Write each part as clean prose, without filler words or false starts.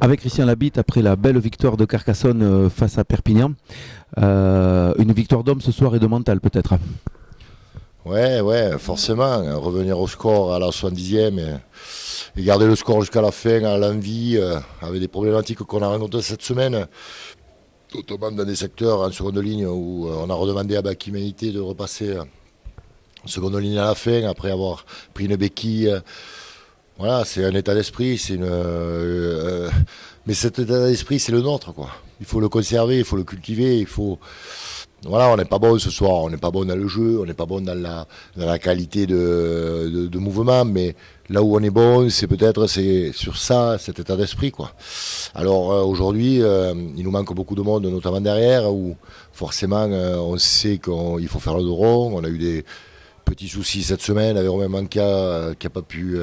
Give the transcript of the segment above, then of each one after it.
Avec Christian Labitte, après la belle victoire de Carcassonne face à Perpignan, une victoire d'homme ce soir et de mental peut-être. Ouais, forcément. Revenir au score à la 70e et garder le score jusqu'à la fin, à l'envie, avec des problématiques qu'on a rencontrées cette semaine, notamment dans des secteurs en seconde ligne où on a redemandé à Baki Ménité de repasser en seconde ligne à la fin après avoir pris une béquille. Voilà, c'est un état d'esprit, mais cet état d'esprit, c'est le nôtre, quoi. Il faut le conserver, il faut le cultiver, Voilà, on n'est pas bon ce soir, on n'est pas bon dans le jeu, on n'est pas bon dans la qualité de mouvement, mais là où on est bon, c'est sur ça, cet état d'esprit, quoi. Alors aujourd'hui, il nous manque beaucoup de monde, notamment derrière, où forcément on sait qu'il faut faire le dos rond. On a eu des petits soucis cette semaine avec Romain Manca qui n'a pas pu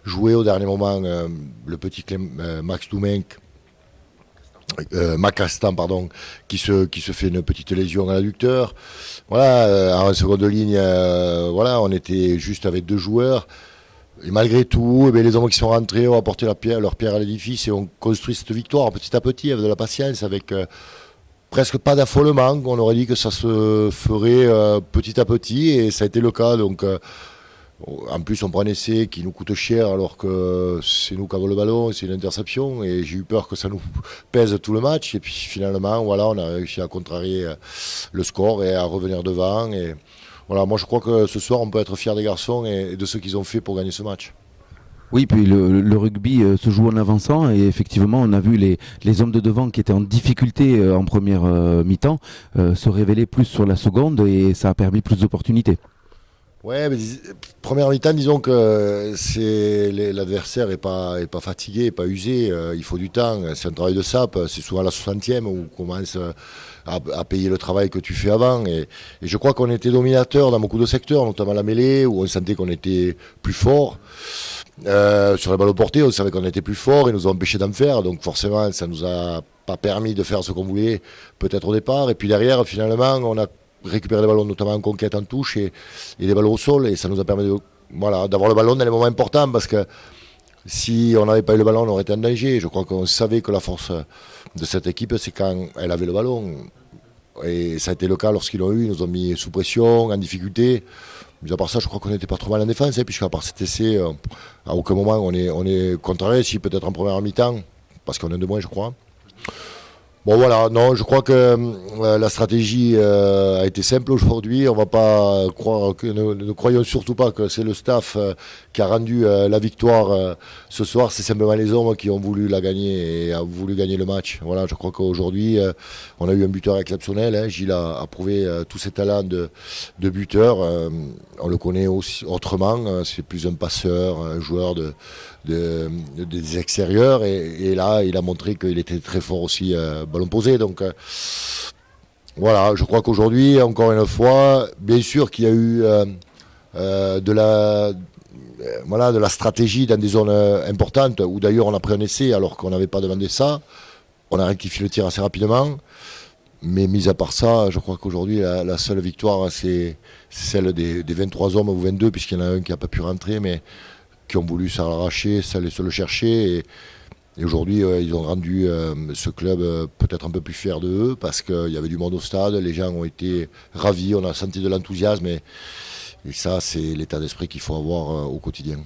jouer au dernier moment, le petit Max Doumenc. Macastan, pardon, qui se fait une petite lésion à l'adducteur. Voilà, en seconde ligne, voilà, on était juste avec 2 joueurs. Et malgré tout, les hommes qui sont rentrés ont apporté leur pierre à l'édifice et ont construit cette victoire petit à petit, avec de la patience, avec presque pas d'affolement. On aurait dit que ça se ferait petit à petit et ça a été le cas. Donc, en plus, on prend un essai qui nous coûte cher alors que c'est nous qui avons le ballon, c'est une interception. Et j'ai eu peur que ça nous pèse tout le match. Et puis finalement, voilà, on a réussi à contrarier le score et à revenir devant. Et voilà, moi je crois que ce soir, on peut être fier des garçons et de ce qu'ils ont fait pour gagner ce match. Oui, puis le rugby se joue en avançant et effectivement on a vu les hommes de devant qui étaient en difficulté en première mi-temps se révéler plus sur la seconde et ça a permis plus d'opportunités. Ouais, mais première mi-temps, disons que l'adversaire n'est pas fatigué, n'est pas usé, il faut du temps, c'est un travail de sape, c'est souvent à la 60e où on commence à payer le travail que tu fais avant. Et je crois qu'on était dominateur dans beaucoup de secteurs, notamment la mêlée, où on sentait qu'on était plus fort. Sur les balles portées, on savait qu'on était plus fort et nous ont empêché d'en faire, donc forcément ça nous a pas permis de faire ce qu'on voulait peut-être au départ. Et puis derrière, finalement, on a récupérer les ballons, notamment en conquête, en touche et des ballons au sol. Et ça nous a permis d'avoir le ballon dans les moments importants parce que si on n'avait pas eu le ballon, on aurait été en danger. Je crois qu'on savait que la force de cette équipe, c'est quand elle avait le ballon. Et ça a été le cas lorsqu'ils l'ont eu. Ils nous ont mis sous pression, en difficulté. Mais à part ça, je crois qu'on n'était pas trop mal en défense, puisqu'à part cet essai, à aucun moment on est contrarié, si peut-être en première mi-temps, parce qu'on a de moins, je crois. Bon voilà, non, je crois que la stratégie a été simple aujourd'hui. On va pas croire que ne croyons surtout pas que c'est le staff qui a rendu la victoire ce soir. C'est simplement les hommes qui ont voulu la gagner et ont voulu gagner le match. Voilà, je crois qu'aujourd'hui on a eu un buteur exceptionnel. Hein. Gilles a prouvé tous ses talents de buteur. On le connaît aussi autrement. C'est plus un passeur, un joueur des extérieurs et là il a montré qu'il était très fort aussi ballon posé, donc voilà, je crois qu'aujourd'hui encore une fois, bien sûr qu'il y a eu de la stratégie dans des zones importantes où d'ailleurs on a pris un essai alors qu'on n'avait pas demandé ça, on a rectifié le tir assez rapidement, mais mis à part ça, je crois qu'aujourd'hui la seule victoire c'est celle des 23 hommes ou 22 puisqu'il y en a un qui n'a pas pu rentrer mais qui ont voulu s'arracher, se le chercher. Et aujourd'hui, ils ont rendu ce club peut-être un peu plus fier d'eux parce qu'il y avait du monde au stade, les gens ont été ravis, on a senti de l'enthousiasme. Et ça, c'est l'état d'esprit qu'il faut avoir au quotidien.